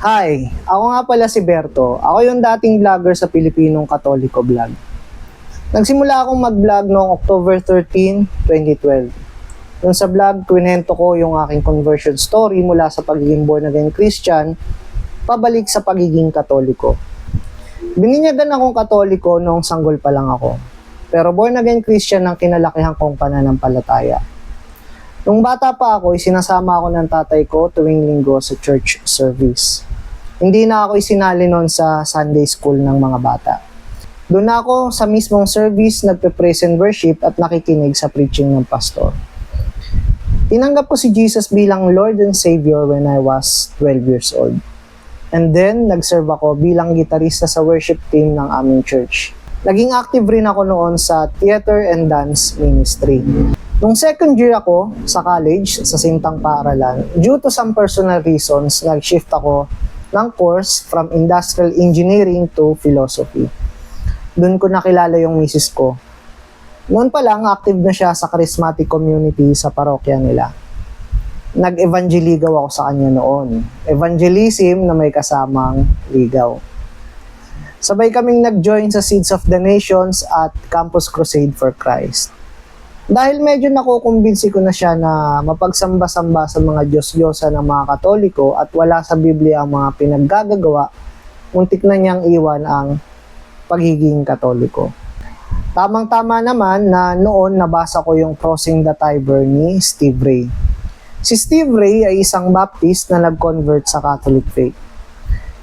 Hi, ako nga pala si Berto. Ako yung dating vlogger sa Pilipinong Katoliko Vlog. Nagsimula akong mag-vlog noong October 13, 2012. Doon sa vlog, kwento ko yung aking conversion story mula sa pagiging born again Christian, pabalik sa pagiging Katoliko. Bininyagan akong Katoliko noong sanggol pa lang ako. Pero born again Christian ang kinalakihan kong pananampalataya. Nung bata pa ako, isinasama ako ng tatay ko tuwing linggo sa church service. Hindi na ako isinali noon sa Sunday school ng mga bata. Doon ako sa mismong service nagpe-praise and worship at nakikinig sa preaching ng pastor. Tinanggap ko si Jesus bilang Lord and Savior when I was 12 years old. And then, nag-serve ako bilang gitarista sa worship team ng aming church. Naging active rin ako noon sa theater and dance ministry. Nung second year ako sa college, sa Sintang Paaralan, due to some personal reasons, nag-shift ako ng course from industrial engineering to philosophy. Doon ko nakilala yung misis ko. Noon pa lang, active na siya sa charismatic community sa parokya nila. Nag-evangeligaw ako sa kanya noon. Evangelism na may kasamang ligaw. Sabay kaming nag-join sa Seeds of the Nations at Campus Crusade for Christ. Dahil medyo nakukumbinsi ko na siya na mapagsamba-samba sa mga Diyos-Diyosa ng mga Katoliko at wala sa Biblia ang mga pinaggagawa, muntik na niyang iwan ang pagiging Katoliko. Tamang-tama naman na noon nabasa ko yung Crossing the Tiber ni Steve Ray. Si Steve Ray ay isang Baptist na nag-convert sa Catholic faith.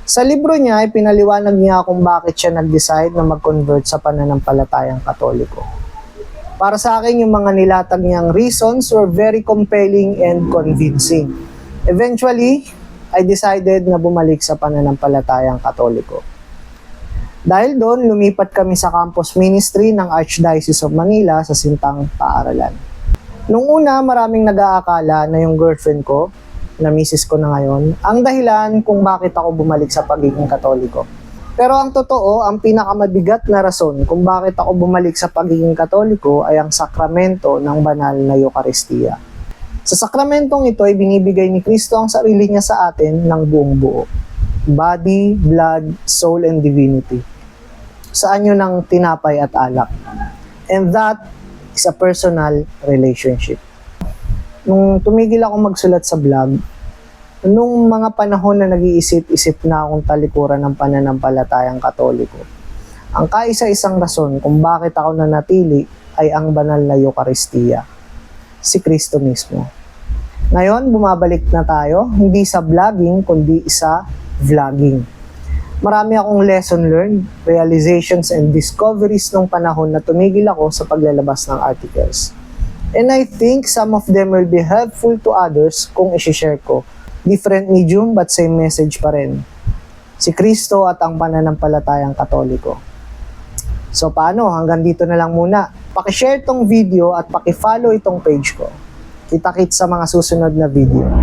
Sa libro niya ay pinaliwanag niya kung bakit siya nag-decide na mag-convert sa pananampalatayang Katoliko. Para sa akin, yung mga nilatag niyang reasons were very compelling and convincing. Eventually, I decided na bumalik sa pananampalatayang Katoliko. Dahil doon, lumipat kami sa campus ministry ng Archdiocese of Manila sa Sintang Paaralan. Nung una, maraming nag-aakala na yung girlfriend ko, na misis ko na ngayon, ang dahilan kung bakit ako bumalik sa pagiging Katoliko. Pero ang totoo, ang pinakamabigat na rason kung bakit ako bumalik sa pagiging Katoliko ay ang sakramento ng banal na Eucharistia. Sa sakramentong ito ay binibigay ni Kristo ang sarili niya sa atin ng buong buo. Body, blood, soul, and divinity. Sa anyo ng tinapay at alak. And that is a personal relationship. Nung tumigil ako magsulat sa blog, nung mga panahon na nag-iisip-isip na akong talikuran ng pananampalatayang Katoliko, ang kaisa-isang rason kung bakit ako nanatili ay ang banal na Eucharistia, si Kristo mismo. Ngayon, bumabalik na tayo, hindi sa vlogging, kundi sa vlogging. Marami akong lesson learned, realizations, and discoveries nung panahon na tumigil ako sa paglalabas ng articles. And I think some of them will be helpful to others kung isi-share ko. Different medium but same message pa rin. Si Kristo at ang pananampalatayang Katoliko. So paano? Hanggang dito na lang muna. Paki-share tong video at paki-follow itong page ko. Kita-kits sa mga susunod na video.